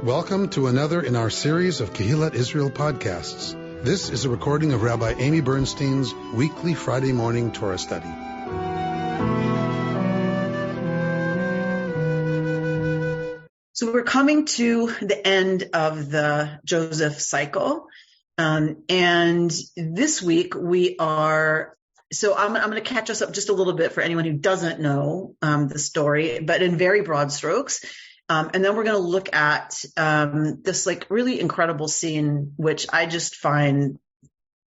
Welcome to another in our series of Kehillat Israel podcasts. This is a recording of Rabbi Amy Bernstein's weekly Friday morning Torah study. So we're coming to the end of the Joseph cycle. And this week I'm going to catch us up just a little bit for anyone who doesn't know the story, but in very broad strokes. And then we're going to look at this really incredible scene, which I just find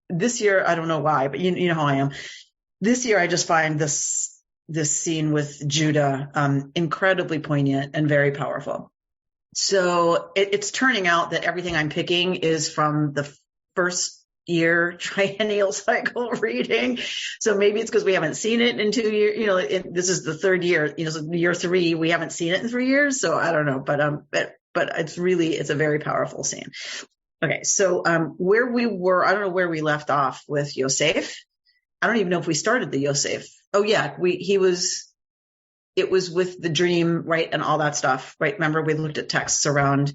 this year, I don't know why, but you know how I am. This year, I just find this scene with Judah incredibly poignant and very powerful. So it's turning out that everything I'm picking is from the first year triennial cycle reading. So maybe it's because we haven't seen it in 2 years. This is the third year, so year 3, we haven't seen it in 3 years. So I don't know, but it's a very powerful scene. Okay. So, where we were, I don't know where we left off with Yosef. I don't even know if we started the Yosef. Oh yeah. It was with the dream, right? And all that stuff, right? Remember we looked at texts around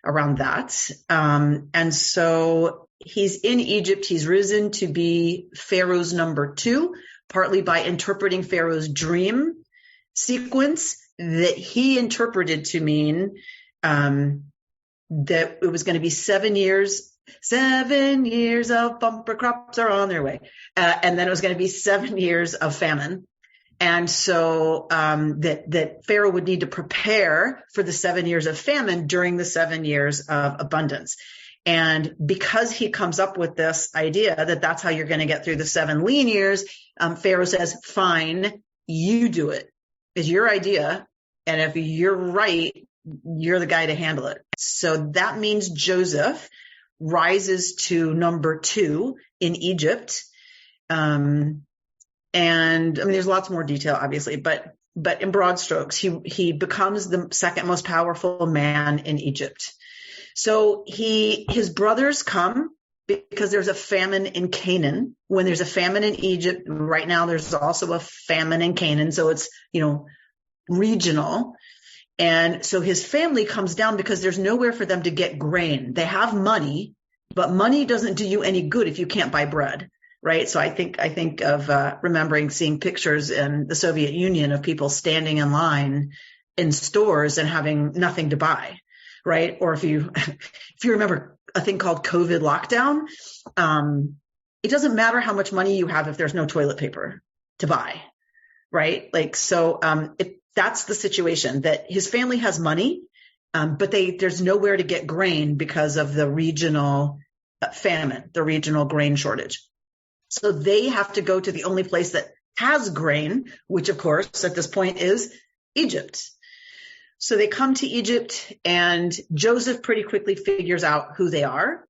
that. And so he's in Egypt. He's risen to be Pharaoh's number 2, partly by interpreting Pharaoh's dream sequence that he interpreted to mean that it was going to be 7 years. 7 years of bumper crops are on their way. And then it was going to be 7 years of famine. And so that Pharaoh would need to prepare for the 7 years of famine during the 7 years of abundance. And because he comes up with this idea that that's how you're going to get through the 7 lean years, Pharaoh says, fine, you do it. It's your idea. And if you're right, you're the guy to handle it. So that means Joseph rises to number 2 in Egypt. And there's lots more detail, obviously, but in broad strokes, he becomes the second most powerful man in Egypt. So his brothers come because there's a famine in Canaan. When there's a famine in Egypt, right now there's also a famine in Canaan. So it's, regional. And so his family comes down because there's nowhere for them to get grain. They have money, but money doesn't do you any good if you can't buy bread. Right. So I think of remembering seeing pictures in the Soviet Union of people standing in line in stores and having nothing to buy. Right. Or if you remember a thing called COVID lockdown, it doesn't matter how much money you have if there's no toilet paper to buy. Right. That's the situation, that his family has money, but there's nowhere to get grain because of the regional famine, the regional grain shortage. So they have to go to the only place that has grain, which of course at this point is Egypt. So they come to Egypt and Joseph pretty quickly figures out who they are.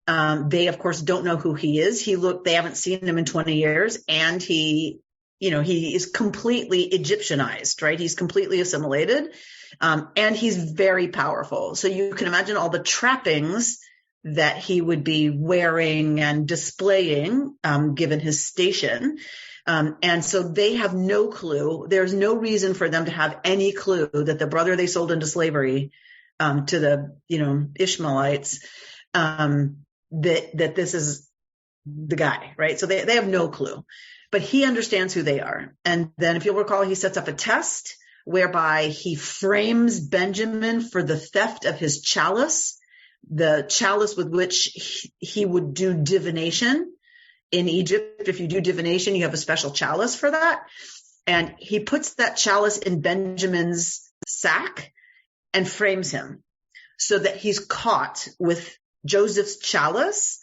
They of course don't know who he is. They haven't seen him in 20 years and he is completely Egyptianized, right? He's completely assimilated. And he's very powerful. So you can imagine all the trappings that he would be wearing and displaying, given his station. And so they have no clue. There's no reason for them to have any clue that the brother they sold into slavery, to the, Ishmaelites, that this is the guy, right? So they have no clue, but he understands who they are. And then if you'll recall, he sets up a test whereby he frames Benjamin for the theft of his chalice, the chalice with which he would do divination in Egypt. If you do divination, you have a special chalice for that. And he puts that chalice in Benjamin's sack and frames him so that he's caught with Joseph's chalice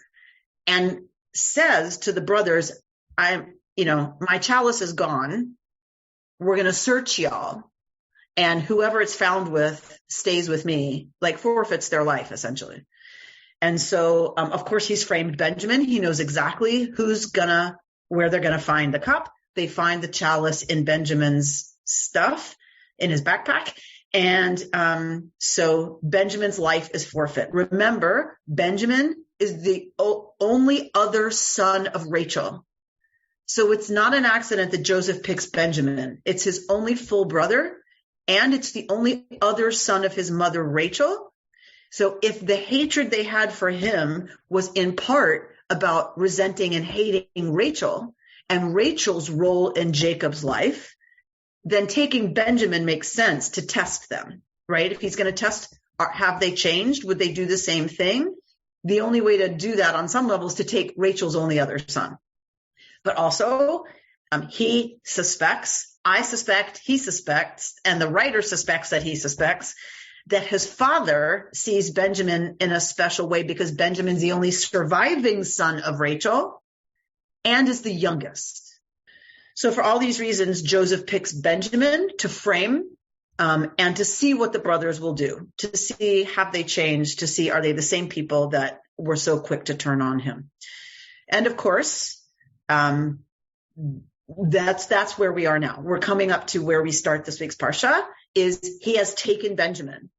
and says to the brothers, my chalice is gone. We're going to search y'all. And whoever it's found with stays with me, forfeits their life, essentially. And so, of course, he's framed Benjamin. He knows exactly where they're going to find the cup. They find the chalice in Benjamin's stuff, in his backpack. And so Benjamin's life is forfeit. Remember, Benjamin is the only other son of Rachel. So it's not an accident that Joseph picks Benjamin. It's his only full brother. And it's the only other son of his mother, Rachel. So if the hatred they had for him was in part about resenting and hating Rachel and Rachel's role in Jacob's life, then taking Benjamin makes sense to test them, right? If he's going to test, have they changed? Would they do the same thing? The only way to do that on some level is to take Rachel's only other son. But also, he suspects, I suspect, he suspects, and the writer suspects that he suspects that his father sees Benjamin in a special way because Benjamin's the only surviving son of Rachel and is the youngest. So for all these reasons, Joseph picks Benjamin to frame and to see what the brothers will do, to see have they changed, to see are they the same people that were so quick to turn on him. And of course, that's where we are now. We're coming up to where we start this week's Parsha, is he has taken Benjamin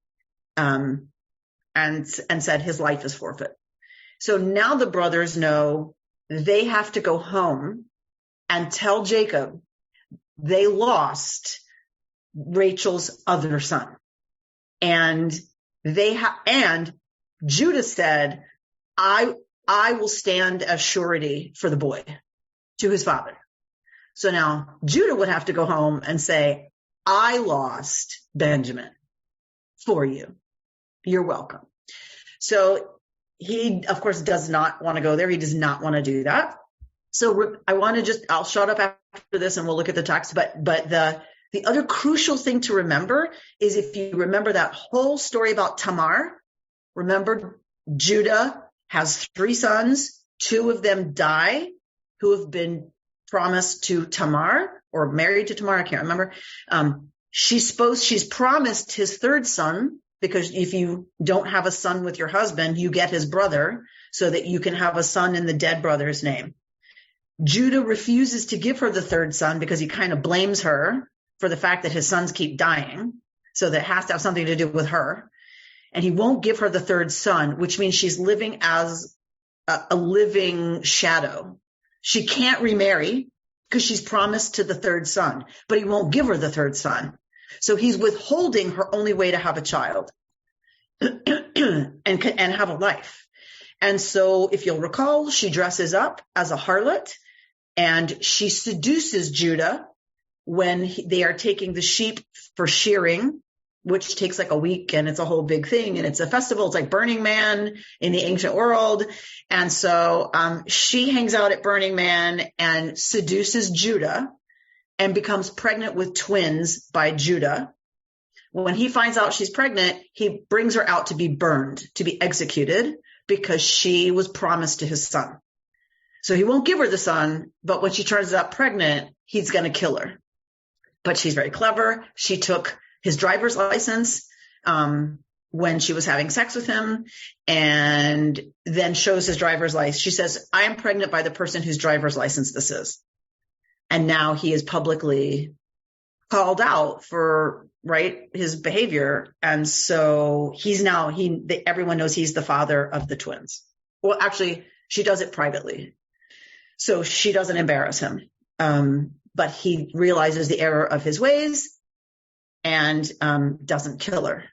and said his life is forfeit. So now the brothers know they have to go home and tell Jacob they lost Rachel's other son. And and Judah said, I will stand as surety for the boy to his father. So now Judah would have to go home and say, I lost Benjamin for you. You're welcome. So he, of course, does not want to go there. He does not want to do that. So I'll shut up after this and we'll look at the text. But the other crucial thing to remember is if you remember that whole story about Tamar, remember Judah has 3 sons, 2 of them die who have been promised to Tamar or married to Tamar. I can't remember. She's promised his 3rd son, because if you don't have a son with your husband, you get his brother so that you can have a son in the dead brother's name. Judah refuses to give her the 3rd son because he kind of blames her for the fact that his sons keep dying. So that has to have something to do with her. And he won't give her the 3rd son, which means she's living as a living shadow. She can't remarry because she's promised to the 3rd son, but he won't give her the 3rd son. So he's withholding her only way to have a child and have a life. And so if you'll recall, she dresses up as a harlot and she seduces Judah when they are taking the sheep for shearing, which takes like a week and it's a whole big thing. And it's a festival. It's like Burning Man in the ancient world. And so she hangs out at Burning Man and seduces Judah and becomes pregnant with twins by Judah. When he finds out she's pregnant, he brings her out to be burned, to be executed, because she was promised to his son. So he won't give her the son, but when she turns out pregnant, he's going to kill her. But she's very clever. She took his driver's license when she was having sex with him and then shows his driver's license. She says, I am pregnant by the person whose driver's license this is. And now he is publicly called out for, his behavior. And so everyone knows he's the father of the twins. Well, actually, she does it privately. So she doesn't embarrass him. But he realizes the error of his ways and doesn't kill her,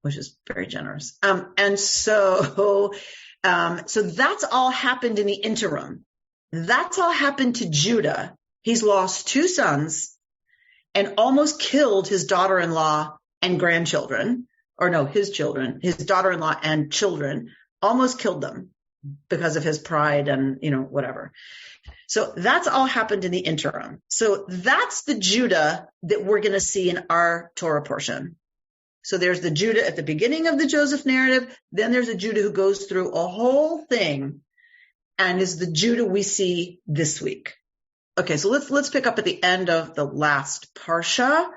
which is very generous. And so that's all happened in the interim. That's all happened to Judah. He's lost 2 sons and almost killed his daughter-in-law and grandchildren, or no, his children, his daughter-in-law and children, almost killed them because of his pride and, whatever. So that's all happened in the interim. So that's the Judah that we're going to see in our Torah portion. So there's the Judah at the beginning of the Joseph narrative. Then there's a Judah who goes through a whole thing and is the Judah we see this week. Okay, so let's pick up at the end of the last Parsha.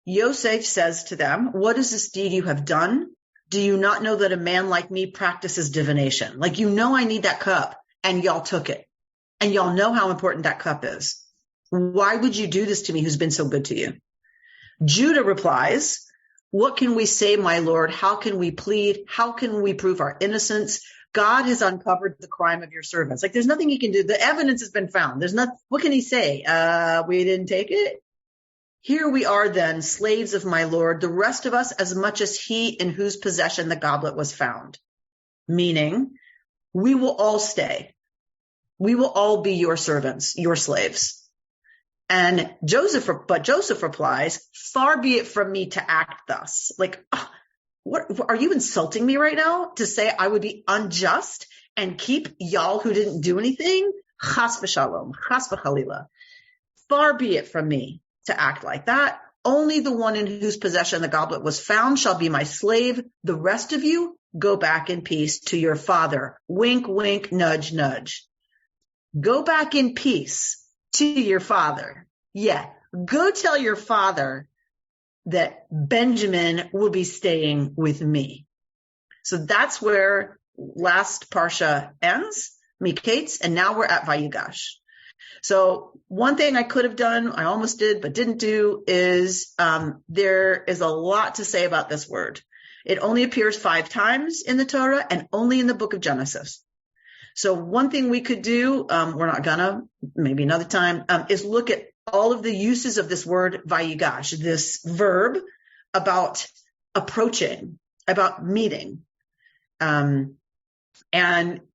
Yosef says to them, what is this deed you have done? Do you not know that a man like me practices divination? I need that cup and y'all took it. And y'all know how important that cup is. Why would you do this to me who's been so good to you? Judah replies, what can we say, my Lord? How can we plead? How can we prove our innocence? God has uncovered the crime of your servants. There's nothing he can do. The evidence has been found. What can he say? We didn't take it. Here we are then, slaves of my Lord, the rest of us as much as he in whose possession the goblet was found. Meaning, we will all stay. We will all be your servants, your slaves. And Joseph replies, far be it from me to act thus. Like, what are you insulting me right now to say I would be unjust and keep y'all who didn't do anything? Chas v'shalom, chas v'chalila. Far be it from me to act like that. Only the one in whose possession the goblet was found shall be my slave. The rest of you go back in peace to your father. Wink, wink, nudge, nudge. Go back in peace to your father. Yeah, go tell your father that Benjamin will be staying with me. So that's where last Parsha ends, Miketz, and now we're at Vayigash. So one thing I could have done, I almost did, but didn't do, is there is a lot to say about this word. It only appears 5 times in the Torah and only in the book of Genesis. So one thing we could do, we're not gonna, maybe another time, is look at all of the uses of this word Vayigash, this verb about approaching, about meeting. And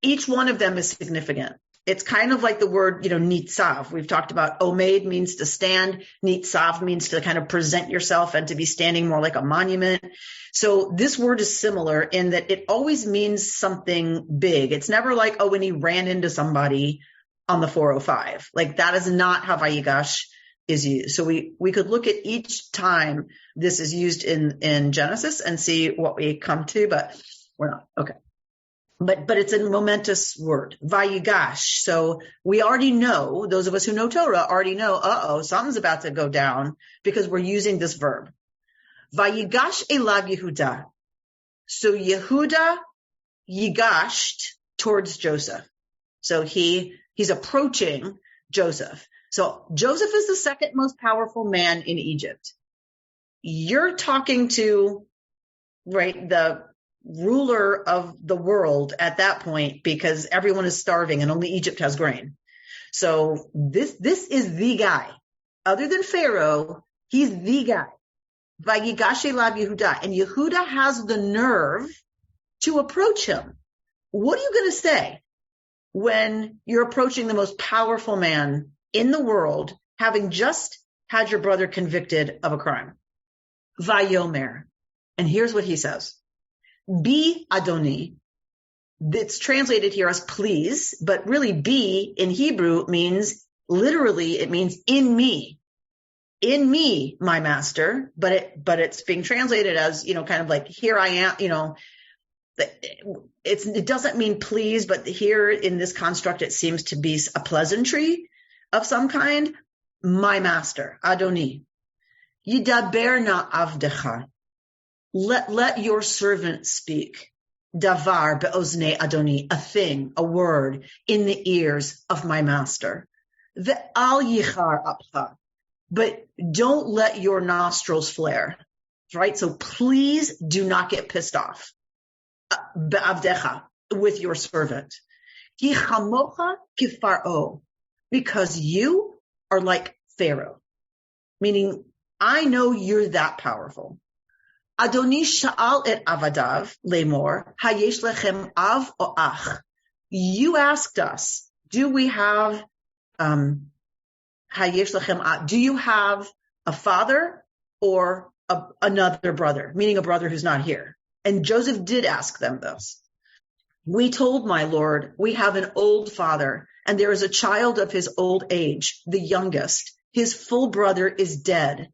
each one of them is significant. It's kind of like the word, nitzav. We've talked about omed means to stand. Nitzav means to kind of present yourself and to be standing more like a monument. So this word is similar in that it always means something big. It's never like, when he ran into somebody on the 405. Like that is not how Vayigash is used. So we could look at each time this is used in Genesis and see what we come to, but we're not. Okay. But it's a momentous word, Vayigash. So we already know, those of us who know Torah already know, something's about to go down because we're using this verb. Vayigash elav Yehuda. So Yehuda yigashed towards Joseph. So he's approaching Joseph. So Joseph is the second most powerful man in Egypt. You're talking to, right, the ruler of the world at that point because everyone is starving and only Egypt has grain. So this is the guy. Other than Pharaoh, he's the guy. Vayigash elav Yehuda. And Yehuda has the nerve to approach him. What are you going to say when you're approaching the most powerful man in the world, having just had your brother convicted of a crime? Vayomer. And here's what he says. Be Adoni. It's translated here as please, but really be in Hebrew means, literally, it means in me. In me, my master, but it's being translated as, kind of like, here I am, it doesn't mean please, but here in this construct, it seems to be a pleasantry of some kind. My master, Adoni. Yidaber na avdecha. Let your servant speak. Davar be'ozne Adoni, a thing, a word in the ears of my master. Ve'al yichar apcha. But don't let your nostrils flare, right? So please do not get pissed off. Be'avdecha, with your servant. Ki chamocha kifaro, because you are like Pharaoh. Meaning, I know you're that powerful. Adoni sha'al et avadav lemor, hayesh lechem av o ach. You asked us, do we have, hayesh lechem av, do you have a father or another brother, meaning a brother who's not here? And Joseph did ask them this. We told my Lord, we have an old father, and there is a child of his old age, the youngest. His full brother is dead,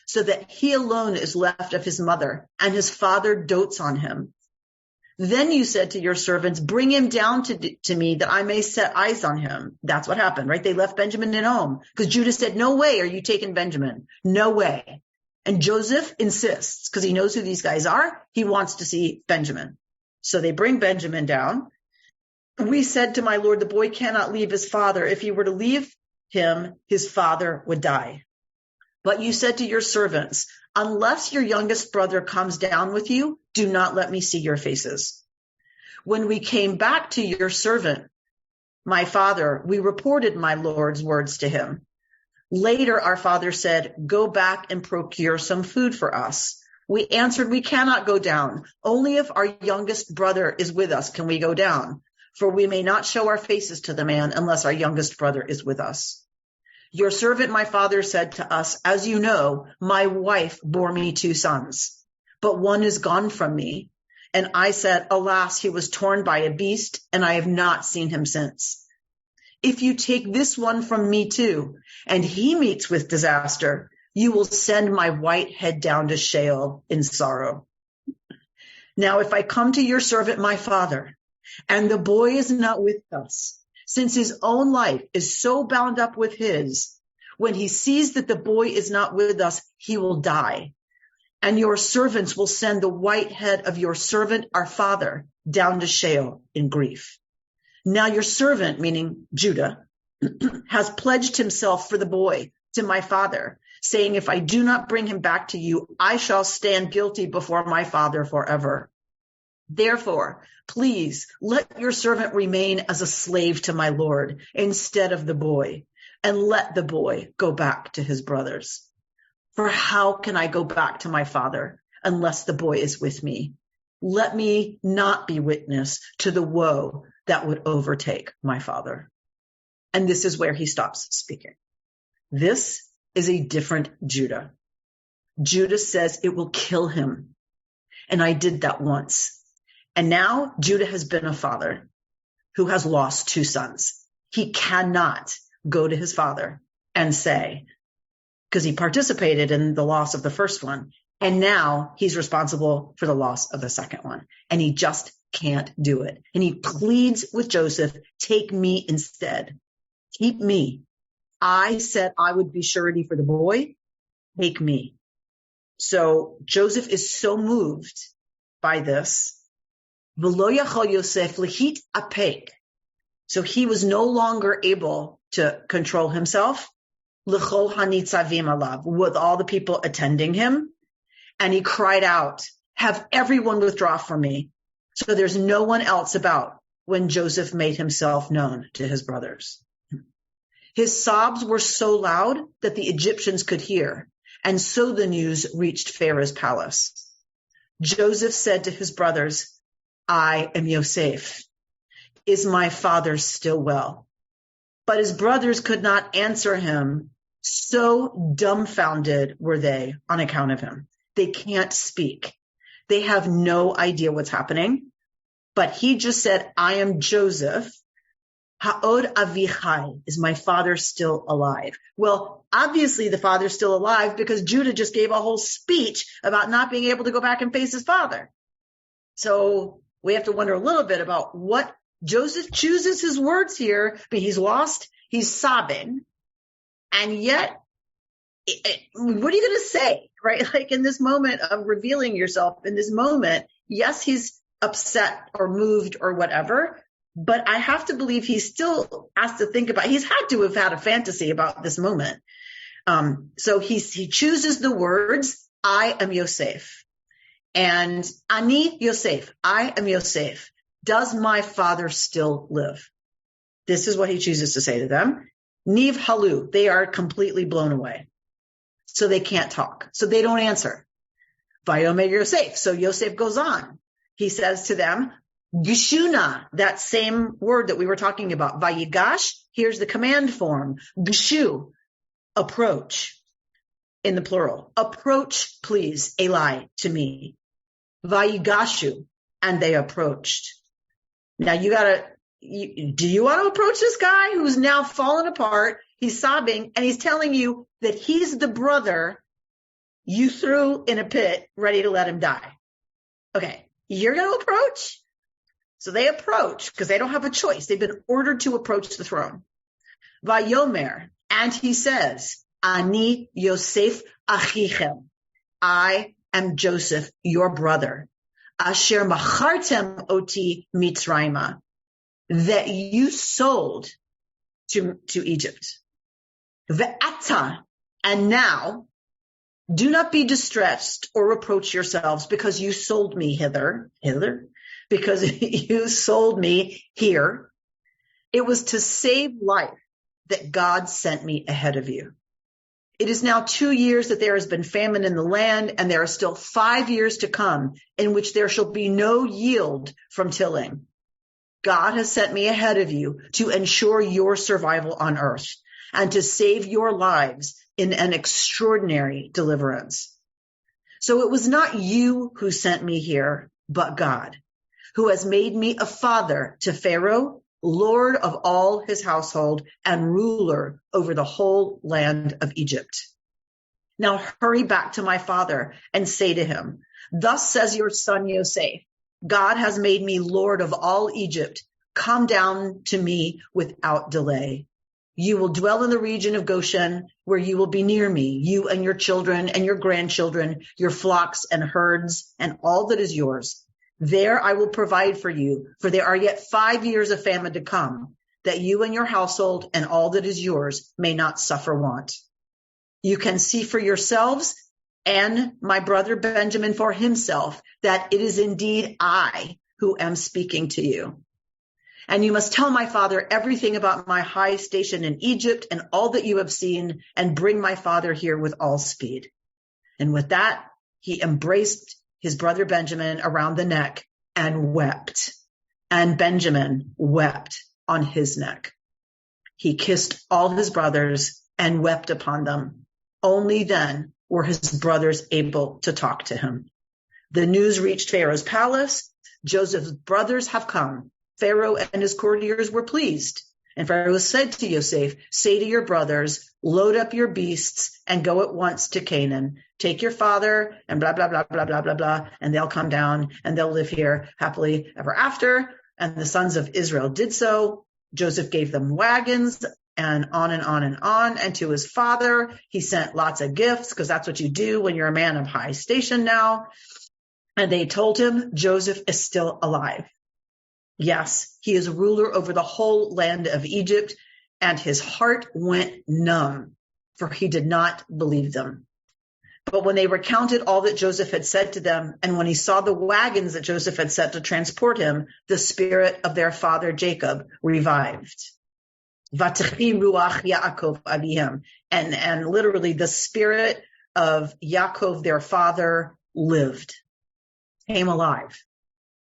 so that he alone is left of his mother, and his father dotes on him. Then you said to your servants, bring him down to me that I may set eyes on him. That's what happened, right? They left Benjamin at home because Judah said, no way are you taking Benjamin. No way. And Joseph insists because he knows who these guys are. He wants to see Benjamin. So they bring Benjamin down. We said to my Lord, the boy cannot leave his father. If he were to leave him, his father would die. But you said to your servants, unless your youngest brother comes down with you, do not let me see your faces. When we came back to your servant, my father, we reported my Lord's words to him. Later, our father said, go back and procure some food for us. We answered, we cannot go down. Only if our youngest brother is with us can we go down, for we may not show our faces to the man unless our youngest brother is with us. Your servant, my father, said to us, as you know, my wife bore me 2 sons, but one is gone from me. And I said, alas, he was torn by a beast, and I have not seen him since. If you take this one from me too, and he meets with disaster, you will send my white head down to Sheol in sorrow. Now, if I come to your servant, my father, and the boy is not with us, since his own life is so bound up with his, when he sees that the boy is not with us, he will die. And your servants will send the white head of your servant, our father, down to Sheol in grief. Now your servant, meaning Judah, has pledged himself for the boy to my father, saying, if I do not bring him back to you, I shall stand guilty before my father forever. Therefore, please let your servant remain as a slave to my Lord instead of the boy, and let the boy go back to his brothers. For how can I go back to my father unless the boy is with me? Let me not be witness to the woe that would overtake my father. And this is where he stops speaking. This is a different Judah. Judah says it will kill him. And I did that once. And now Judah has been a father who has lost 2 sons. He cannot go to his father and say, because he participated in the loss of the first one, and now he's responsible for the loss of the second one. And he just can't do it. And he pleads with Joseph, take me instead. Keep me. I said I would be surety for the boy. Take me. So Joseph is so moved by this. V'lo yachol Yosef lehit apek. So he was no longer able to control himself. L'chol hanitzavim alav, with all the people attending him. And he cried out, have everyone withdraw from me. So there's no one else about when Joseph made himself known to his brothers. His sobs were so loud that the Egyptians could hear. And so the news reached Pharaoh's palace. Joseph said to his brothers, I am Yosef. Is my father still well? But his brothers could not answer him. So dumbfounded were they on account of him. They can't speak. They have no idea what's happening. But he just said, I am Joseph. Ha'od avichai, is my father still alive? Well, obviously the father's still alive because Judah just gave a whole speech about not being able to go back and face his father. So we have to wonder a little bit about what Joseph chooses his words here, but he's lost, he's sobbing. And yet, what are you going to say, right? Like in this moment of revealing yourself, in this moment, yes, he's upset or moved or whatever, but I have to believe he still has to think about, he's had to have had a fantasy about this moment. So he chooses the words, I am Yosef. And Ani Yosef, I am Yosef. Does my father still live? This is what he chooses to say to them. Niv halu, they are completely blown away. So they can't talk. So they don't answer. Vayomer Yosef. So Yosef goes on. He says to them, Geshuna, that same word that we were talking about. Vayigash, here's the command form. Geshu, approach, in the plural. Approach, please, Eli, to me. Vayigashu, and they approached. Now do you want to approach this guy who's now fallen apart? He's sobbing and he's telling you that he's the brother you threw in a pit ready to let him die. Okay, you're going to approach? So they approach because they don't have a choice. They've been ordered to approach the throne. Vayomer, and he says, Ani Yosef achichem. I am Joseph, your brother. Asher machartem oti mitzrayma. That you sold to Egypt. Ve'ata, and now, do not be distressed or reproach yourselves because you sold me hither, because you sold me here. It was to save life that God sent me ahead of you. It is now 2 years that there has been famine in the land, and there are still 5 years to come in which there shall be no yield from tilling. God has sent me ahead of you to ensure your survival on earth and to save your lives in an extraordinary deliverance. So it was not you who sent me here, but God, who has made me a father to Pharaoh, Lord of all his household, and ruler over the whole land of Egypt. Now hurry back to my father and say to him, thus says your son Yosef, God has made me Lord of all Egypt. Come down to me without delay. You will dwell in the region of Goshen, where you will be near me, you and your children and your grandchildren, your flocks and herds, and all that is yours. There I will provide for you, for there are yet 5 years of famine to come, that you and your household and all that is yours may not suffer want. You can see for yourselves and my brother Benjamin for himself that it is indeed I who am speaking to you. And you must tell my father everything about my high station in Egypt and all that you have seen, and bring my father here with all speed. And with that, he embraced his brother Benjamin around the neck and wept. And Benjamin wept on his neck. He kissed all his brothers and wept upon them. Only then were his brothers able to talk to him. The news reached Pharaoh's palace. Joseph's brothers have come. Pharaoh and his courtiers were pleased. And Pharaoh said to Yosef, say to your brothers, load up your beasts and go at once to Canaan. Take your father and blah, blah, blah, blah, blah, blah, blah. And they'll come down and they'll live here happily ever after. And the sons of Israel did so. Joseph gave them wagons and on and on and on. And to his father, he sent lots of gifts, because that's what you do when you're a man of high station now. And they told him Joseph is still alive. Yes, he is ruler over the whole land of Egypt, and his heart went numb, for he did not believe them. But when they recounted all that Joseph had said to them, and when he saw the wagons that Joseph had set to transport him, the spirit of their father Jacob revived. V'techi ruach Yaakov avihem. And literally the spirit of Yaakov, their father, lived, came alive.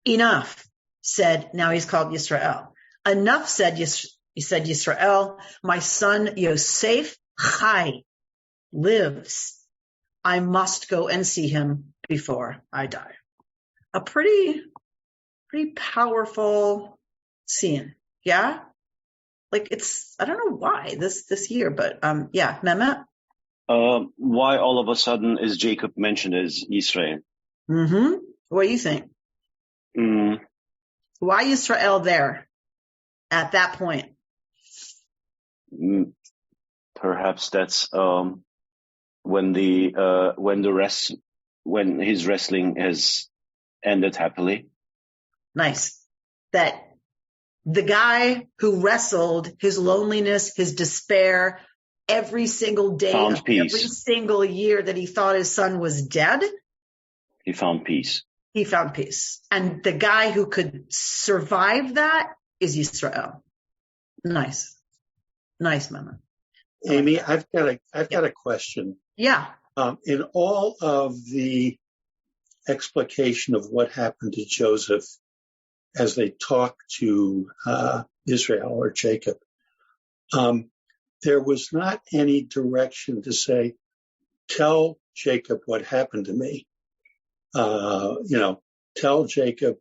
Enough. Said, now he's called Yisrael. Enough, said Yisrael, my son Yosef Chai lives. I must go and see him before I die. A pretty powerful scene. Yeah? Like it's, I don't know why this year, but yeah, Mehmet? Why all of a sudden is Jacob mentioned as Israel? Mm-hmm. What do you think? Why Israel there at that point? Perhaps that's when his wrestling has ended happily. Nice. That the guy who wrestled his loneliness, his despair, every single day, found peace. Every single year that he thought his son was dead, he found peace. He found peace. And the guy who could survive that is Yisrael. Nice. Nice, Mama. Amy, I've got a question. Yeah. In all of the explication of what happened to Joseph as they talked to Israel or Jacob, there was not any direction to say, tell Jacob what happened to me. Tell Jacob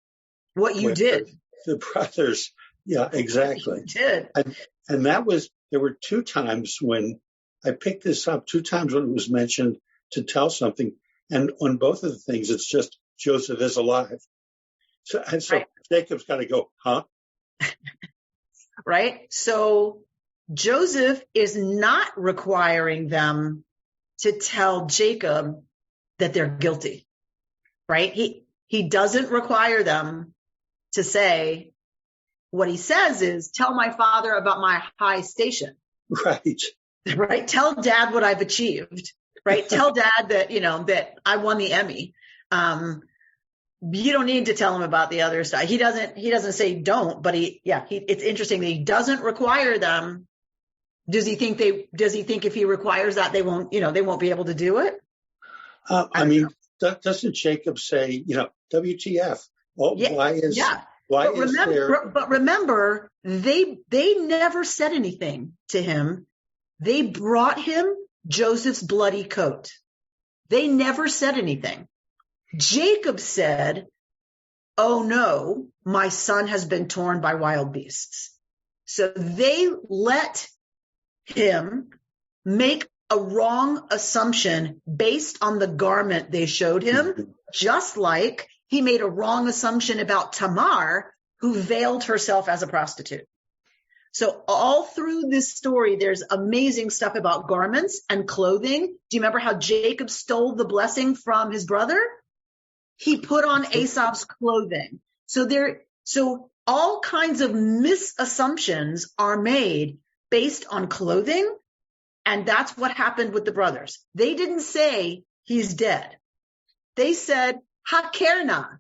what you did. The brothers. Yeah, exactly. You did. And there were 2 times when I picked this up, 2 times when it was mentioned to tell something. And on both of the things, it's just Joseph is alive. So right. Jacob's got to go, huh? Right. So Joseph is not requiring them to tell Jacob that they're guilty. Right? He doesn't require them to say, what he says is, tell my father about my high station. Right. Right. Tell dad what I've achieved. Right. Tell dad that, that I won the Emmy. You don't need to tell him about the other side. He doesn't say don't, but it's interesting that he doesn't require them Does he think if he requires that they won't be able to do it? Doesn't Jacob say, WTF? Well, yeah. Why but is remember, there? But remember, they never said anything to him. They brought him Joseph's bloody coat. They never said anything. Jacob said, "Oh no, my son has been torn by wild beasts." So they let him make a wrong assumption based on the garment they showed him, just like he made a wrong assumption about Tamar, who veiled herself as a prostitute. So all through this story, there's amazing stuff about garments and clothing. Do you remember how Jacob stole the blessing from his brother? He put on Esau's clothing. So all kinds of misassumptions are made based on clothing. And that's what happened with the brothers. They didn't say he's dead. They said, Hakerna.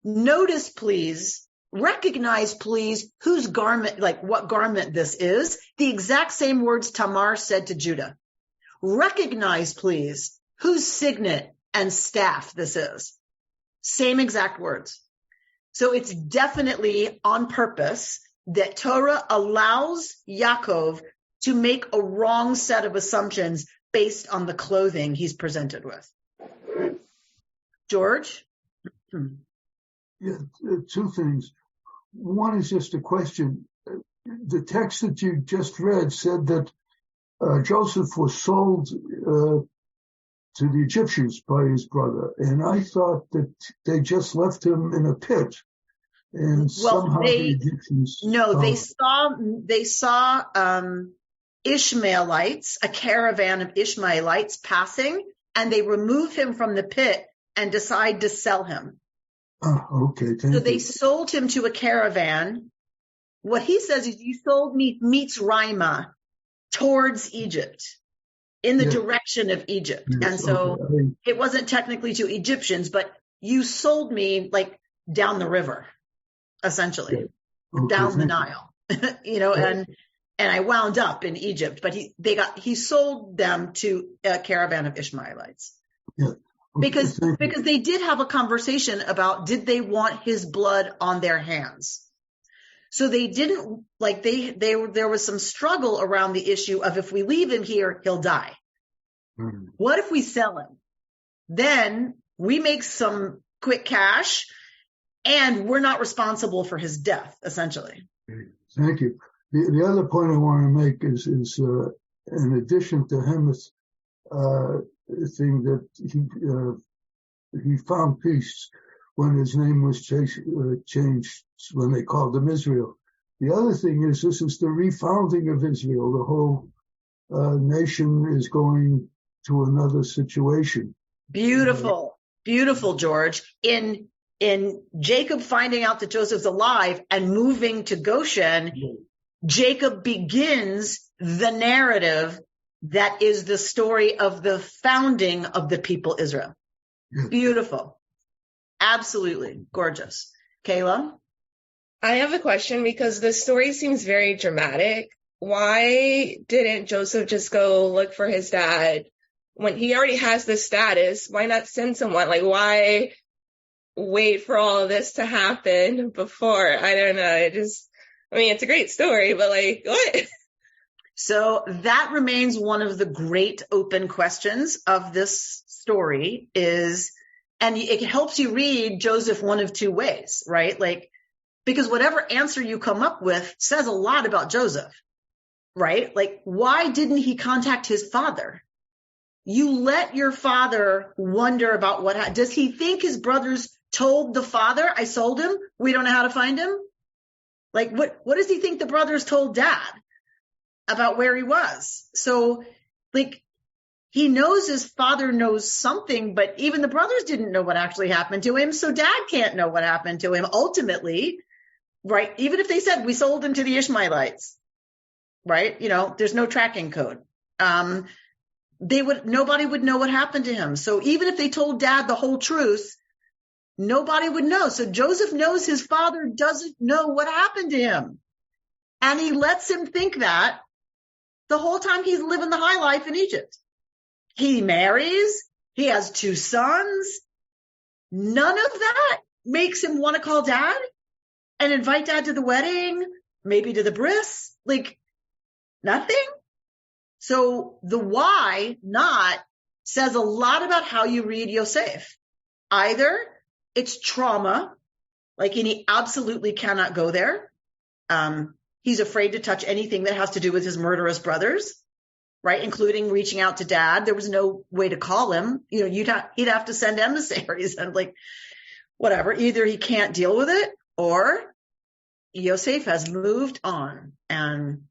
Notice, please, recognize, please, whose garment, like what garment this is. The exact same words Tamar said to Judah. Recognize, please, whose signet and staff this is. Same exact words. So it's definitely on purpose that Torah allows Yaakov to make a wrong set of assumptions based on the clothing he's presented with. George? Yeah, two things. One is just a question. The text that you just read said that Joseph was sold to the Egyptians by his brother, and I thought that they just left him in a pit. And somehow the Egyptians... No, they saw Ishmaelites, a caravan of Ishmaelites passing, and they remove him from the pit and decide to sell him. Oh, okay. Thank you. They sold him to a caravan. What he says is, you sold me Mitzrayma towards Egypt, in the direction of Egypt. Yes, and so it wasn't technically to Egyptians, but you sold me like down the river, essentially, down the Nile, and I wound up in Egypt, but he sold them to a caravan of Ishmaelites. Yeah. Okay, because they did have a conversation about, did they want his blood on their hands? So they didn't, there was some struggle around the issue of, if we leave him here, he'll die. Mm-hmm. What if we sell him? Then we make some quick cash and we're not responsible for his death, essentially. Thank you. The other point I want to make is in addition to him, thing that he found peace when his name was changed when they called him Israel. The other thing is, this is the refounding of Israel. The whole nation is going to another situation. Beautiful, beautiful, George. In Jacob finding out that Joseph's alive and moving to Goshen, Jacob begins the narrative that is the story of the founding of the people Israel. Beautiful. Absolutely gorgeous. Kayla? I have a question, because the story seems very dramatic. Why didn't Joseph just go look for his dad when he already has the status? Why not send someone? Why wait for all of this to happen before? I don't know. It's a great story, but what? So that remains one of the great open questions of this story and it helps you read Joseph one of two ways, right? Because whatever answer you come up with says a lot about Joseph, right? Why didn't he contact his father? You let your father wonder about does he think his brothers told the father, I sold him, we don't know how to find him? What does he think the brothers told dad about where he was? So he knows his father knows something, but even the brothers didn't know what actually happened to him. So dad can't know what happened to him ultimately, right? Even if they said we sold him to the Ishmaelites, right? There's no tracking code. Nobody would know what happened to him. So even if they told dad the whole truth, nobody would know. So Joseph knows his father doesn't know what happened to him. And he lets him think that the whole time he's living the high life in Egypt. He marries. He has 2 sons. None of that makes him want to call dad and invite dad to the wedding, maybe to the bris, like nothing. So the why not says a lot about how you read Yosef. Either it's trauma, like, and he absolutely cannot go there. He's afraid to touch anything that has to do with his murderous brothers, right? Including reaching out to dad. There was no way to call him. You know, he'd have to send emissaries and like, whatever. Either he can't deal with it, or Yosef has moved on and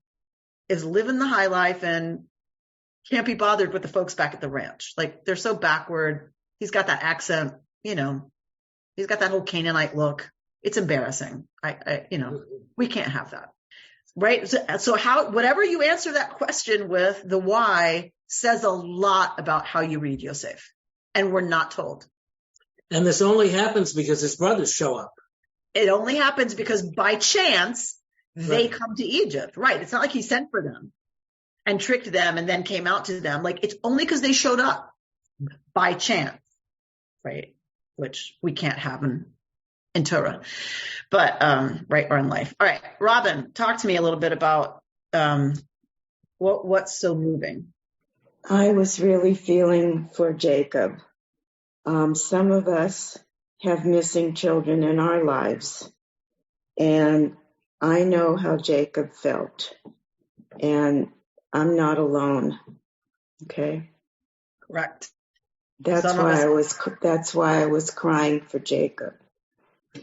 is living the high life and can't be bothered with the folks back at the ranch. Like, they're so backward. He's got that accent, you know, he's got that whole Canaanite look. It's embarrassing. We can't have that. Right. So whatever you answer that question with, the why says a lot about how you read Yosef. And we're not told. And this only happens because his brothers show up. It only happens because by chance they come to Egypt. Right. It's not like he sent for them and tricked them and then came out to them. Like, it's only because they showed up by chance. Right. Which we can't have in Torah, but, right. Or in life. All right. Robin, talk to me a little bit about, what's so moving. I was really feeling for Jacob. Some of us have missing children in our lives, and I know how Jacob felt, and I'm not alone. Okay. Correct. That's why I was crying for Jacob.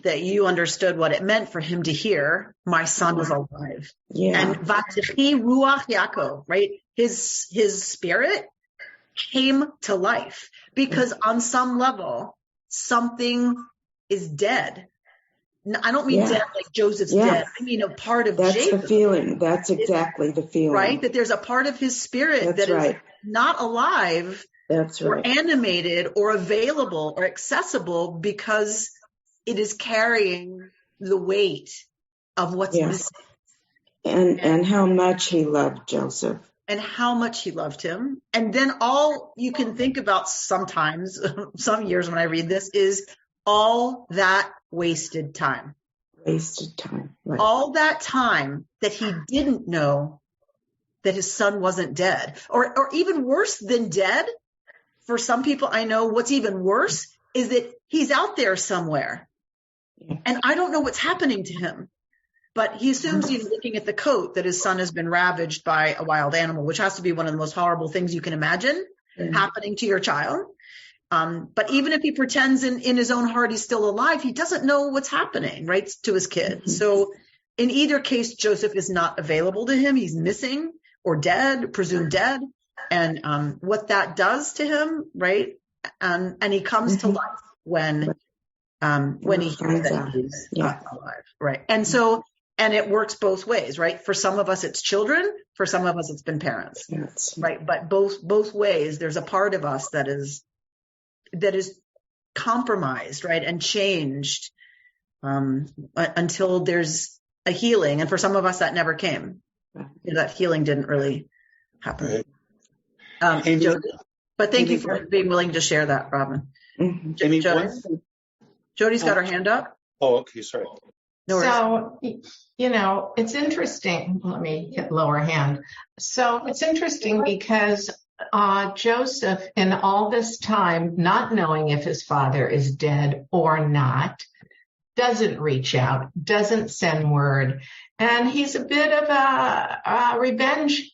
That you understood what it meant for him to hear, my son is alive. Yeah. And Vatichi Ruach Yaakov, right? His spirit came to life because on some level, something is dead. I don't mean dead like Joseph's dead. I mean a part of That's Jacob. That's the feeling. That's exactly the feeling. Right? That there's a part of his spirit that is not alive. That's right. Or animated or available or accessible because it is carrying the weight of what's missing. And how much he loved Joseph. And how much he loved him. And then all you can think about sometimes, some years when I read this, is all that wasted time. Wasted time. Right. All that time that he didn't know that his son wasn't dead. Or even worse than dead, for some people I know what's even worse is that he's out there somewhere. And I don't know what's happening to him. But he assumes he's looking at the coat that his son has been ravaged by a wild animal, which has to be one of the most horrible things you can imagine happening to your child. But even if he pretends in his own heart he's still alive, he doesn't know what's happening, right, to his kid. Mm-hmm. So in either case, Joseph is not available to him. He's missing or dead, presumed dead. And what that does to him, right? And he comes to life when he hears that he's alive, right? And so, and it works both ways, right? For some of us, it's children. For some of us, it's been parents, right? But both ways, there's a part of us that is compromised, right, and changed until there's a healing. And for some of us, that never came. That healing didn't really happen. Right. But thank you for being willing to share that, Robin. Mm-hmm. Jody's got her hand up. Oh, okay, sorry. No so, it's interesting. Let me hit lower hand. So it's interesting because Joseph, in all this time, not knowing if his father is dead or not, doesn't reach out, doesn't send word. And he's a bit of a revenge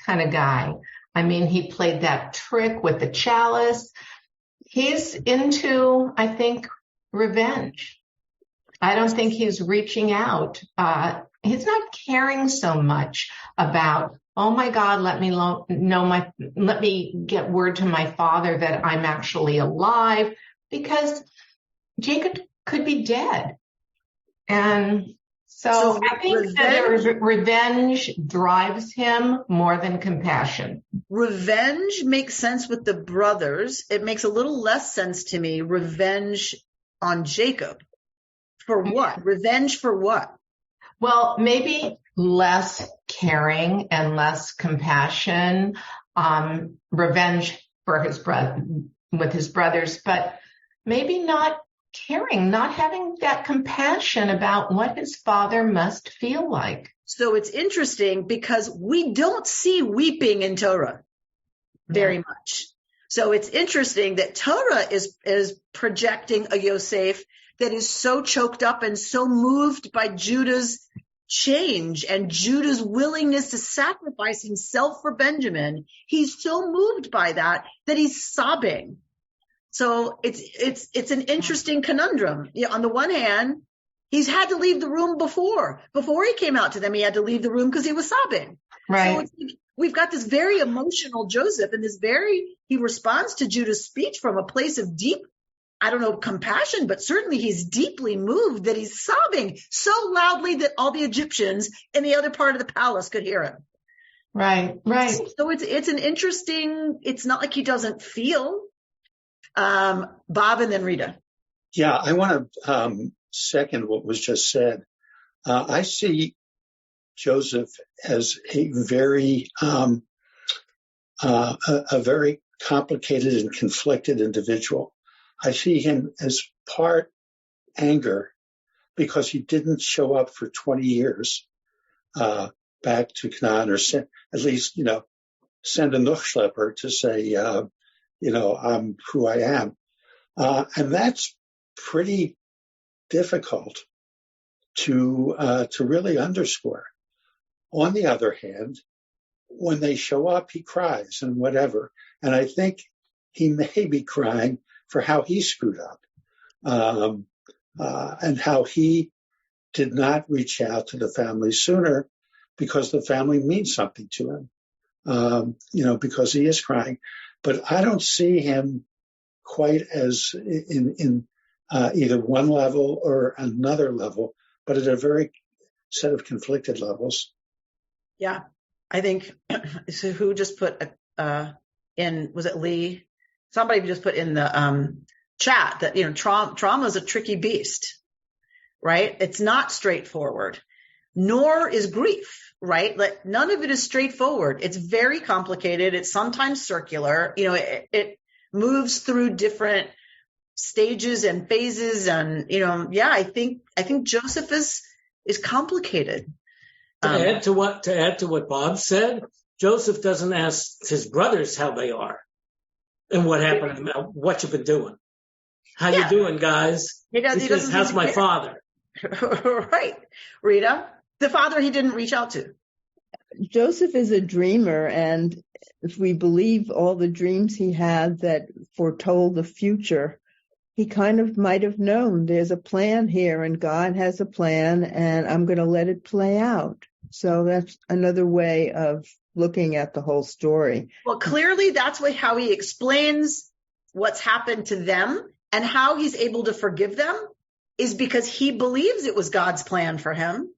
kind of guy. I mean, he played that trick with the chalice. He's into, I think, revenge. I don't think he's reaching out. He's not caring so much about, oh my God, let me get word to my father that I'm actually alive, because Jacob could be dead. And so I think that revenge drives him more than compassion. Revenge makes sense with the brothers. It makes a little less sense to me, revenge on Jacob. For what? Revenge for what? Well, maybe less caring and less compassion, revenge for with his brothers, but maybe not caring, not having that compassion about what his father must feel like. So it's interesting because we don't see weeping in Torah very much. So it's interesting that Torah is projecting a Yosef that is so choked up and so moved by Judah's change and Judah's willingness to sacrifice himself for Benjamin. He's so moved by that he's sobbing. So it's an interesting conundrum. On the one hand, he's had to leave the room before he came out to them. He had to leave the room because he was sobbing. Right. So we've got this very emotional Joseph, and he responds to Judah's speech from a place of deep, I don't know, compassion, but certainly he's deeply moved that he's sobbing so loudly that all the Egyptians in the other part of the palace could hear him. Right. So it's an interesting, it's not like he doesn't feel. Bob and then Rita. Yeah, I want to second what was just said. I see Joseph as a very complicated and conflicted individual. I see him as part anger because he didn't show up for 20 years back to Canaan, or at least, send a Nuchschlepper to say, I'm who I am. And that's pretty difficult to really underscore. On the other hand, when they show up, he cries and whatever. And I think he may be crying for how he screwed up, and how he did not reach out to the family sooner because the family means something to him, because he is crying. But I don't see him quite as in either one level or another level, but at a very set of conflicted levels. Yeah, I think, so who just put was it Lee? Somebody just put in the chat that, trauma is a tricky beast, right? It's not straightforward, nor is grief, right? Like, none of it is straightforward. It's very complicated. It's sometimes circular. It moves through different stages and phases. And, I think Joseph is complicated. To add to what Bob said, Joseph doesn't ask his brothers how they are and what happened, what you've been doing. How you doing, guys? He says, how's my father? Right. Rita, the father he didn't reach out to. Joseph is a dreamer, and if we believe all the dreams he had that foretold the future, he kind of might have known there's a plan here and God has a plan and I'm going to let it play out. So that's another way of looking at the whole story. Well, clearly that's how he explains what's happened to them, and how he's able to forgive them is because he believes it was God's plan for him.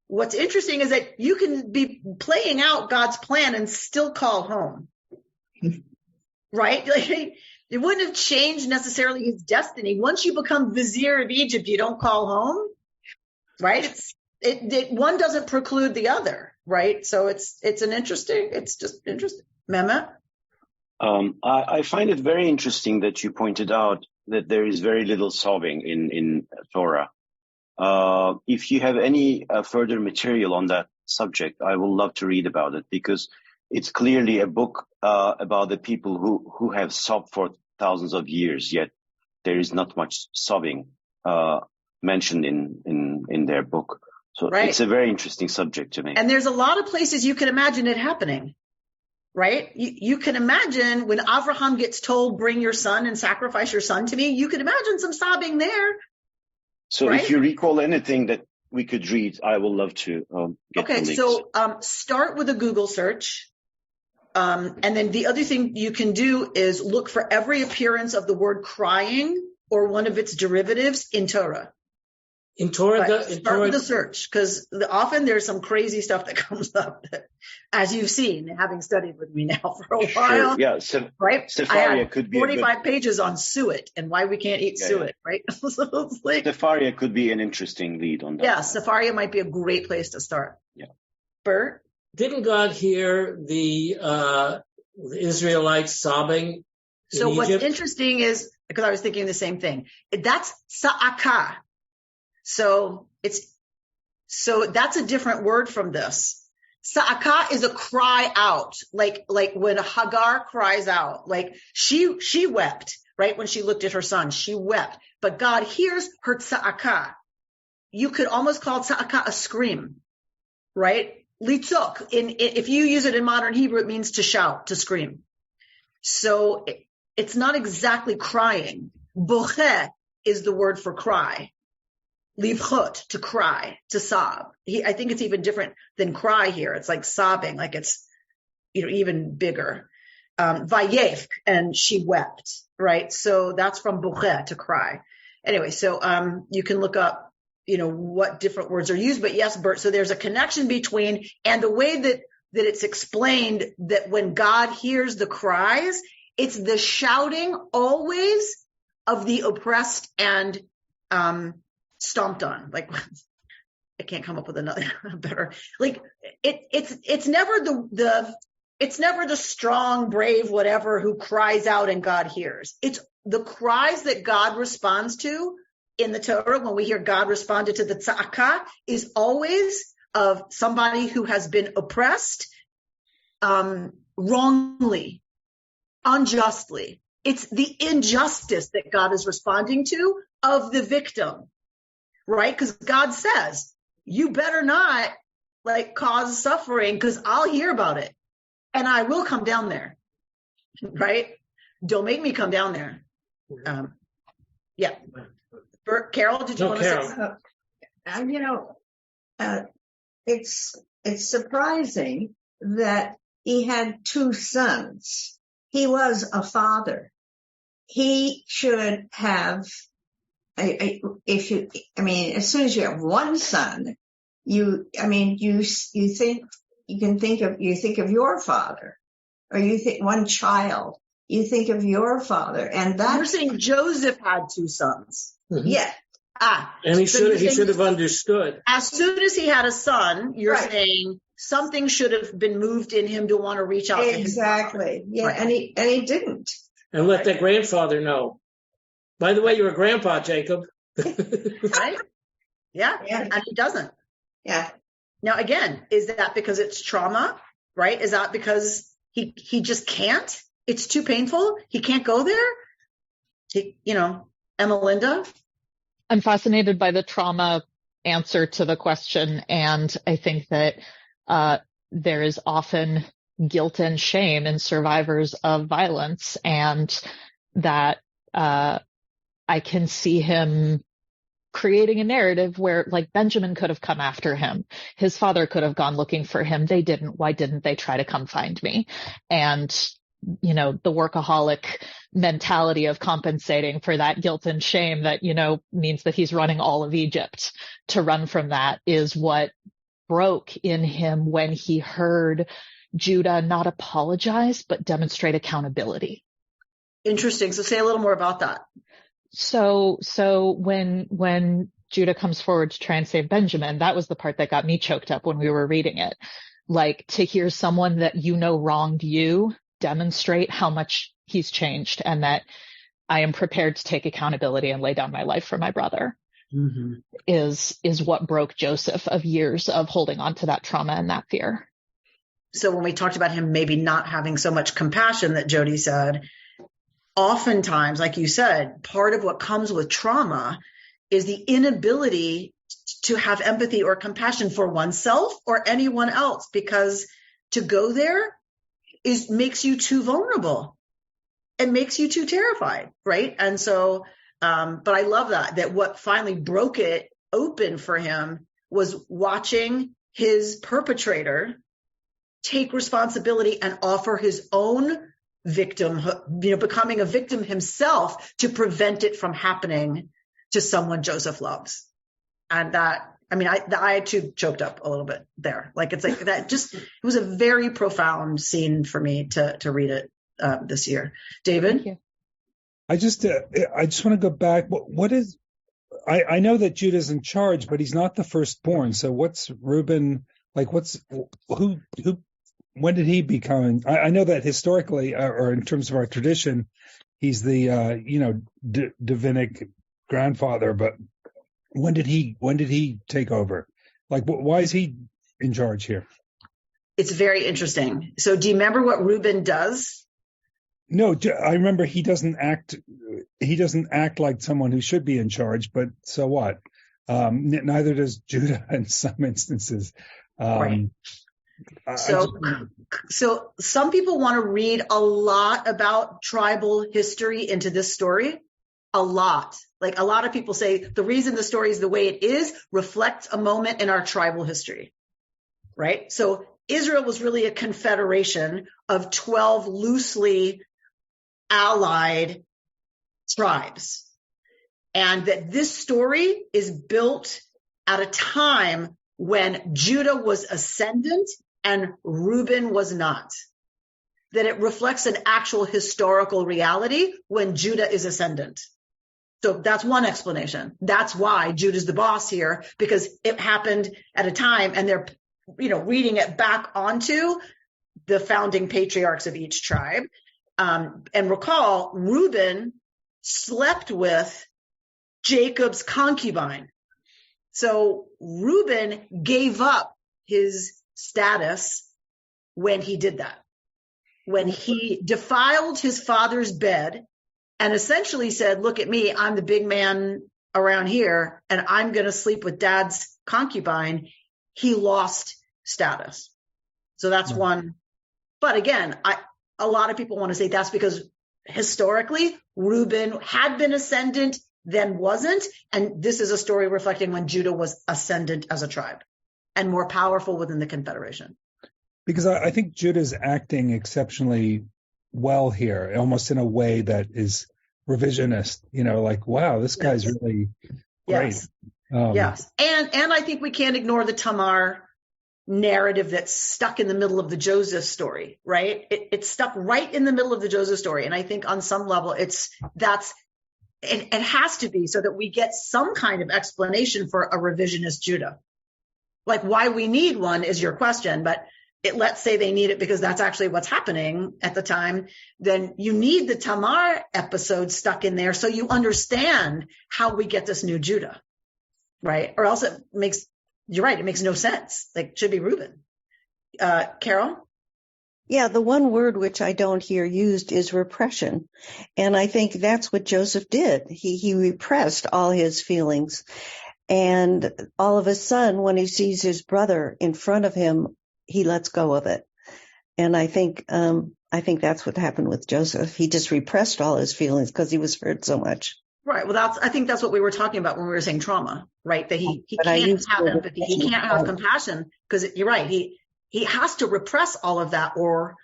What's interesting is that you can be playing out God's plan and still call home, right? Like, it wouldn't have changed necessarily his destiny. Once you become vizier of Egypt, you don't call home, right? One doesn't preclude the other, right? So it's just interesting. Mehmet? I find it very interesting that you pointed out that there is very little sobbing in Torah. If you have any further material on that subject, I would love to read about it, because it's clearly a book about the people who have sobbed for thousands of years, yet there is not much sobbing mentioned in their book. So It's a very interesting subject to me. And there's a lot of places you can imagine it happening, right? You can imagine when Avraham gets told, bring your son and sacrifice your son to me, you can imagine some sobbing there. So right? If you recall anything that we could read, I will love to get the links. So start with a Google search. And then the other thing you can do is look for every appearance of the word crying or one of its derivatives in Torah. In Torah, start with the search, because often there's some crazy stuff that comes up that, as you've seen, having studied with me now for a while. Sure. Yeah. Right. Sepharia could be 45 pages on suet and why we can't eat suet. Right. So it's like, Sepharia could be an interesting lead on that. Yeah. Sepharia might be a great place to start. Yeah. Bert? Didn't God hear the Israelites sobbing? So what's interesting is, because I was thinking the same thing, that's sa'aka. So that's a different word from this. Sa'aka is a cry out, like when Hagar cries out, like she wept, right? When she looked at her son, she wept, but God hears her sa'aka. You could almost call sa'aka a scream, right? Litzok, if you use it in modern Hebrew, it means to shout, to scream. So it's not exactly crying. Boche is the word for cry. Livchot, to cry, to sob. I think it's even different than cry here. It's like sobbing, like it's, even bigger. Vayevk, and she wept, right? So that's from boche, to cry. Anyway, so you can look up, what different words are used. But yes, Bert, so there's a connection between, and the way that it's explained that when God hears the cries, it's the shouting always of the oppressed and stomped on. Like, I can't come up with another better. Like it's never the strong, brave, whatever who cries out and God hears. It's the cries that God responds to in the Torah. When we hear God responded to the tza'aka, is always of somebody who has been oppressed, wrongly, unjustly. It's the injustice that God is responding to of the victim. Right? Because God says, you better not cause suffering, because I'll hear about it and I will come down there. Right? Don't make me come down there. Yeah. Carol, did you want to say something? It's surprising that he had two sons. He was a father. He should have, as soon as you have one son, you think of your father, or you think one child, you think of your father, and that you're saying Joseph had two sons. Mm-hmm. Yeah. And he should have understood. As soon as he had a son, you're saying something should have been moved in him to want to reach out to him. Exactly. Yeah. Right. And he didn't. And let that grandfather know. By the way, you're a grandpa, Jacob. Right? Yeah. And he doesn't. Yeah. Now, again, is that because it's trauma? Right? Is that because he just can't? It's too painful? He can't go there? Emma Linda? I'm fascinated by the trauma answer to the question. And I think that there is often guilt and shame in survivors of violence, and that I can see him creating a narrative where, like, Benjamin could have come after him. His father could have gone looking for him. They didn't. Why didn't they try to come find me? And, the workaholic mentality of compensating for that guilt and shame that, means that he's running all of Egypt. To run from that is what broke in him when he heard Judah not apologize, but demonstrate accountability. Interesting. So say a little more about that. So when Judah comes forward to try and save Benjamin, that was the part that got me choked up when we were reading it. Like, to hear someone that wronged you demonstrate how much he's changed, and that I am prepared to take accountability and lay down my life for my brother, is what broke Joseph of years of holding on to that trauma and that fear. So when we talked about him maybe not having so much compassion that Jody said, oftentimes, like you said, part of what comes with trauma is the inability to have empathy or compassion for oneself or anyone else, because to go there makes you too vulnerable. It makes you too terrified, right? And so, but I love that what finally broke it open for him was watching his perpetrator take responsibility and offer his own victimhood, becoming a victim himself to prevent it from happening to someone Joseph loves. And I too choked up a little bit there. Like, it's like that it was a very profound scene for me to read it this year. David? Thank you. I just want to go back. What is, I know that Judah's in charge, but he's not the firstborn. So what's Reuben, like, when did he become, I know that historically, or in terms of our tradition, he's the, divinic grandfather, but when did he take over? Like, why is he in charge here? It's very interesting. So do you remember what Reuben does? No, I remember he doesn't act like someone who should be in charge, but so what? Neither does Judah in some instances. Right. So some people want to read a lot about tribal history into this story. A lot. Like, a lot of people say the reason the story is the way it is reflects a moment in our tribal history, right? So Israel was really a confederation of 12 loosely allied tribes. And that this story is built at a time when Judah was ascendant and Reuben was not. That it reflects an actual historical reality when Judah is ascendant. So that's one explanation. That's why Judah's the boss here, because it happened at a time, and they're, reading it back onto the founding patriarchs of each tribe. And recall, Reuben slept with Jacob's concubine. So Reuben gave up his status when he did that, when he defiled his father's bed and essentially said, look at me, I'm the big man around here, and I'm going to sleep with dad's concubine. He lost status. So that's one. But again, a lot of people want to say that's because historically Reuben had been ascendant, then wasn't. And this is a story reflecting when Judah was ascendant as a tribe and more powerful within the confederation. Because I think Judah's acting exceptionally well here, almost in a way that is revisionist, like, wow, this guy's really great. Yes. And I think we can't ignore the Tamar narrative that's stuck in the middle of the Joseph story, right? It's stuck right in the middle of the Joseph story. And I think on some level it has to be so that we get some kind of explanation for a revisionist Judah. Like, why we need one is your question, but let's say they need it because that's actually what's happening at the time. Then you need the Tamar episode stuck in there so you understand how we get this new Judah, right? Or else you're right, it makes no sense. Like, it should be Reuben. Carol? Yeah, the one word which I don't hear used is repression. And I think that's what Joseph did. He repressed all his feelings. And all of a sudden, when he sees his brother in front of him, he lets go of it. And I think that's what happened with Joseph. He just repressed all his feelings because he was hurt so much. Right. Well, I think that's what we were talking about when we were saying trauma, right? That he can't have empathy. He can't have compassion because you're right. He has to repress all of that or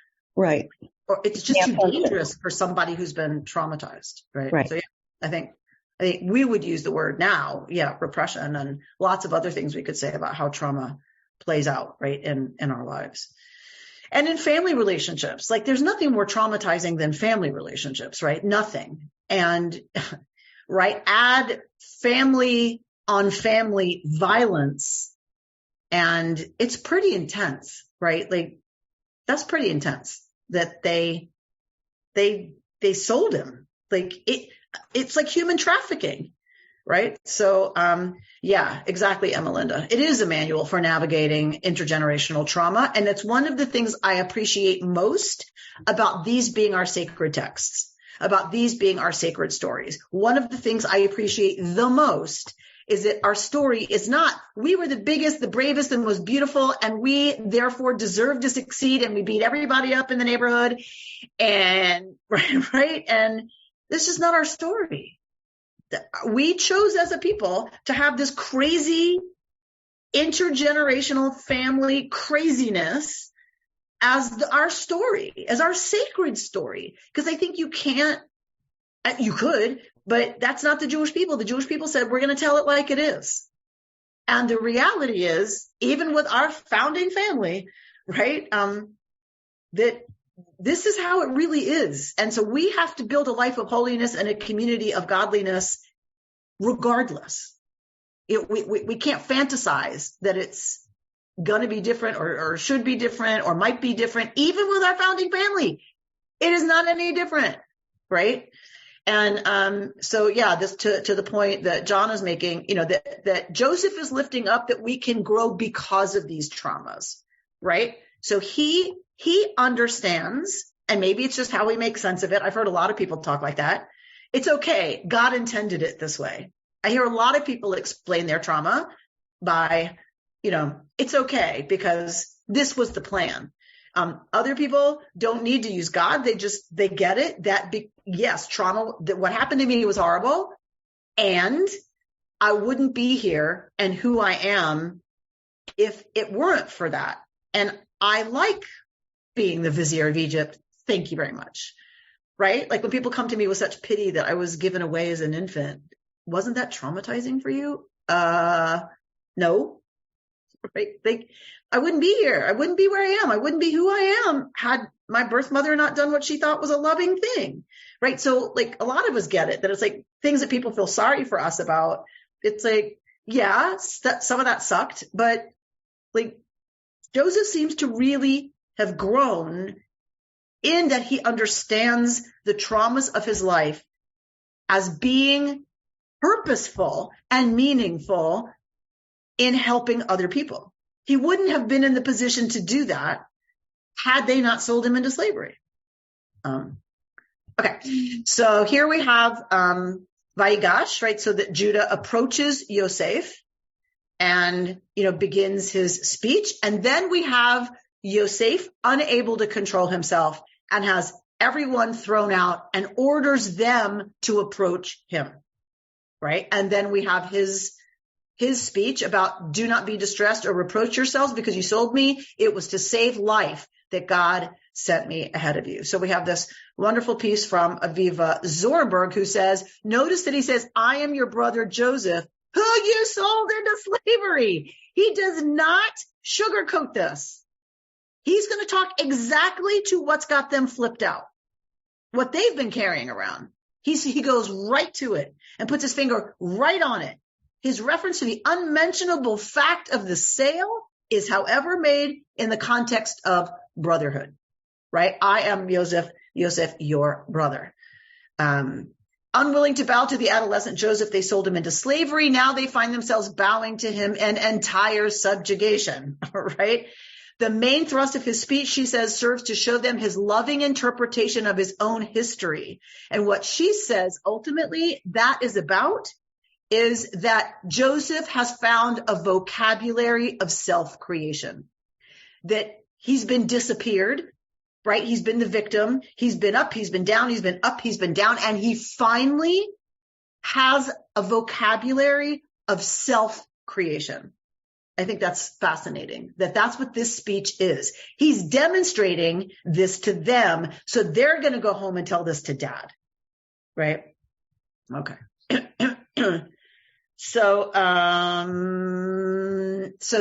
it's just too dangerous for somebody who's been traumatized. Right. So I think we would use the word now. Yeah. Repression and lots of other things we could say about how trauma plays out right in our lives. And in family relationships, like, there's nothing more traumatizing than family relationships, right? Nothing. And right, add family on family violence, and it's pretty intense, right? Like, that's pretty intense that they sold him. Like, it's like human trafficking. Right. So, yeah, exactly, Emmelinda. It is a manual for navigating intergenerational trauma. And it's one of the things I appreciate most about these being our sacred texts, about these being our sacred stories. One of the things I appreciate the most is that our story is not, we were the biggest, the bravest, and most beautiful, and we therefore deserve to succeed, and we beat everybody up in the neighborhood. And right. And this is not our story. We chose as a people to have this crazy intergenerational family craziness as our story, as our sacred story. Because I think you could, but that's not the Jewish people. The Jewish people said, we're going to tell it like it is. And the reality is, even with our founding family, right, that this is how it really is. And so we have to build a life of holiness and a community of godliness regardless. We can't fantasize that it's going to be different or should be different or might be different, even with our founding family. It is not any different, right? And so, yeah, this to the point that John is making, that Joseph is lifting up that we can grow because of these traumas, right? So he understands, and maybe it's just how we make sense of it. I've heard a lot of people talk like that. It's okay. God intended it this way. I hear a lot of people explain their trauma by, it's okay because this was the plan. Other people don't need to use God. They get it yes, trauma, that what happened to me was horrible, and I wouldn't be here and who I am if it weren't for that. And I like being the vizier of Egypt. Thank you very much. Right? Like when people come to me with such pity that I was given away as an infant, wasn't that traumatizing for you? No. Right? Like, I wouldn't be here. I wouldn't be where I am. I wouldn't be who I am had my birth mother not done what she thought was a loving thing. Right? So like a lot of us get it, that it's like things that people feel sorry for us about. It's like, yeah, some of that sucked, but like Joseph seems to really have grown in that he understands the traumas of his life as being purposeful and meaningful in helping other people. He wouldn't have been in the position to do that had they not sold him into slavery. Okay, so here we have Vayigash, right? So that Judah approaches Yosef and, begins his speech. And then we have Yosef unable to control himself and has everyone thrown out and orders them to approach him, right? And then we have his speech about do not be distressed or reproach yourselves because you sold me. It was to save life that God sent me ahead of you. So we have this wonderful piece from Aviva Zorberg who says, notice that he says, I am your brother Joseph, who you sold into slavery. He does not sugarcoat this. He's going to talk exactly to what's got them flipped out, what they've been carrying around. He goes right to it and puts his finger right on it. His reference to the unmentionable fact of the sale is, however, made in the context of brotherhood, right? I am Joseph, your brother. Unwilling to bow to the adolescent Joseph, they sold him into slavery. Now they find themselves bowing to him in entire subjugation, right? The main thrust of his speech, she says, serves to show them his loving interpretation of his own history. And what she says, ultimately, that is about is that Joseph has found a vocabulary of self-creation, that he's been disappeared, right? He's been the victim. He's been up, he's been down, he's been up, he's been down. And he finally has a vocabulary of self-creation. I think that's fascinating, that's what this speech is. He's demonstrating this to them, so they're going to go home and tell this to dad, right? Okay. So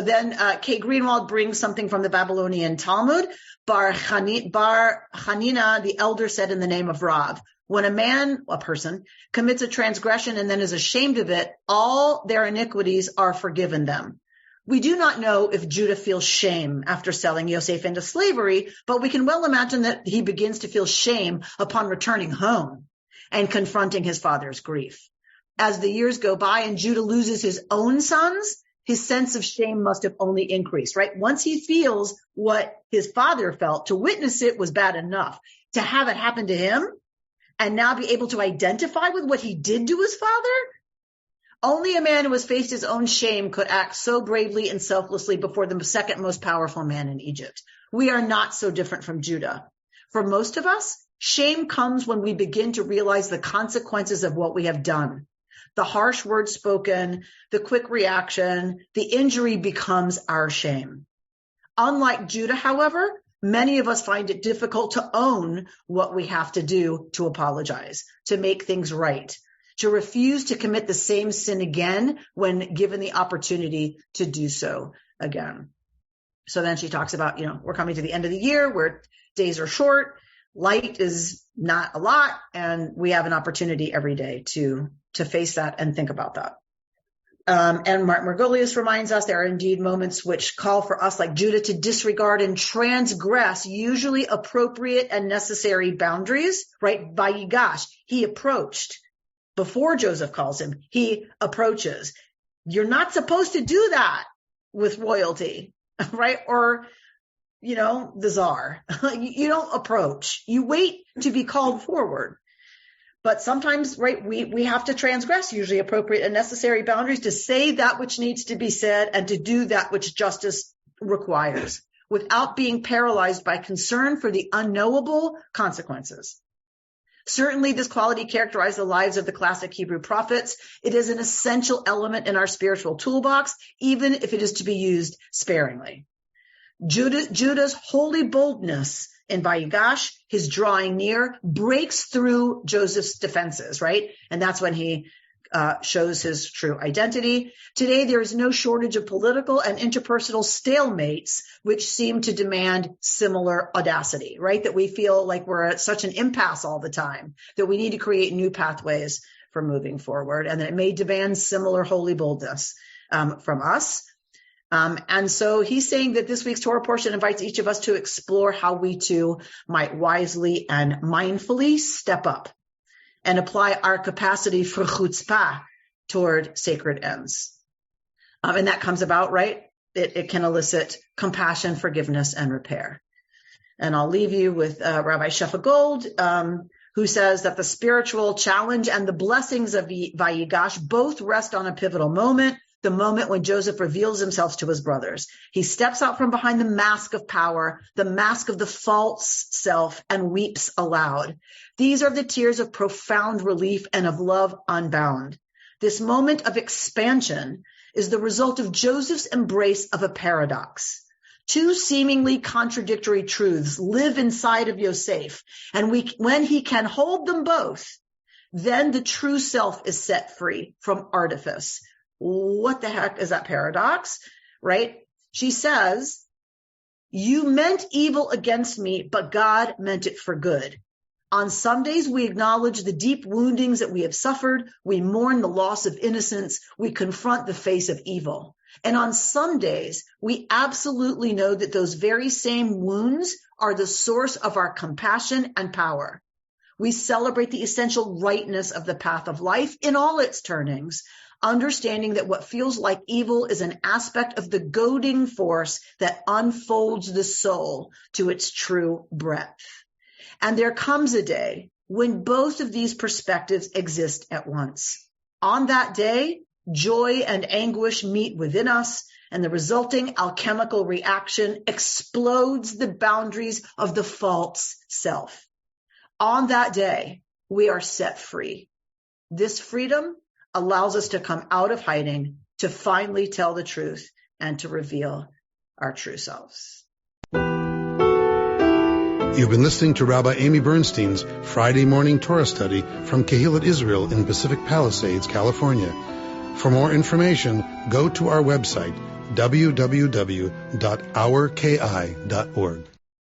then Kay Greenwald brings something from the Babylonian Talmud. Bar Hanina, the elder, said in the name of Rav, when a person, commits a transgression and then is ashamed of it, all their iniquities are forgiven them. We do not know if Judah feels shame after selling Yosef into slavery, but we can well imagine that he begins to feel shame upon returning home and confronting his father's grief. As the years go by and Judah loses his own sons, his sense of shame must have only increased, right? Once he feels what his father felt, to witness it was bad enough. To have it happen to him and now be able to identify with what he did to his father? Only a man who has faced his own shame could act so bravely and selflessly before the second most powerful man in Egypt. We are not so different from Judah. For most of us, shame comes when we begin to realize the consequences of what we have done. The harsh words spoken, the quick reaction, the injury becomes our shame. Unlike Judah, however, many of us find it difficult to own what we have to do to apologize, to make things right. to refuse to commit the same sin again when given the opportunity to do so again. So then she talks about, we're coming to the end of the year where days are short, light is not a lot, and we have an opportunity every day to face that and think about that. And Martin Margolius reminds us there are indeed moments which call for us, like Judah, to disregard and transgress usually appropriate and necessary boundaries, right? Vayigash, he approached. Before Joseph calls him, he approaches. You're not supposed to do that with royalty, right? Or, the czar. You don't approach. You wait to be called forward. But sometimes, right, we have to transgress usually appropriate and necessary boundaries to say that which needs to be said and to do that which justice requires without being paralyzed by concern for the unknowable consequences. Certainly, this quality characterized the lives of the classic Hebrew prophets. It is an essential element in our spiritual toolbox, even if it is to be used sparingly. Judah's holy boldness in Vayigash, his drawing near, breaks through Joseph's defenses, right? And that's when he shows his true identity. Today, there is no shortage of political and interpersonal stalemates, which seem to demand similar audacity, right? That we feel like we're at such an impasse all the time, that we need to create new pathways for moving forward, and that it may demand similar holy boldness from us. And so he's saying that this week's Torah portion invites each of us to explore how we too might wisely and mindfully step up and apply our capacity for chutzpah toward sacred ends. And that comes about, right? It can elicit compassion, forgiveness, and repair. And I'll leave you with Rabbi Shefa Gold, who says that the spiritual challenge and the blessings of Vayigash both rest on a pivotal moment, the moment when Joseph reveals himself to his brothers. He steps out from behind the mask of power, the mask of the false self, and weeps aloud. These are the tears of profound relief and of love unbound. This moment of expansion is the result of Joseph's embrace of a paradox. Two seemingly contradictory truths live inside of Yosef, and when he can hold them both, then the true self is set free from artifice. What the heck is that paradox, right? She says, you meant evil against me, but God meant it for good. On some days, we acknowledge the deep woundings that we have suffered. We mourn the loss of innocence. We confront the face of evil. And on some days, we absolutely know that those very same wounds are the source of our compassion and power. We celebrate the essential rightness of the path of life in all its turnings, understanding that what feels like evil is an aspect of the goading force that unfolds the soul to its true breadth. And there comes a day when both of these perspectives exist at once. On that day, joy and anguish meet within us, and the resulting alchemical reaction explodes the boundaries of the false self. On that day, we are set free. This freedom allows us to come out of hiding, to finally tell the truth, and to reveal our true selves. You've been listening to Rabbi Amy Bernstein's Friday morning Torah study from Kehillat Israel in Pacific Palisades, California. For more information, go to our website, www.ourki.org.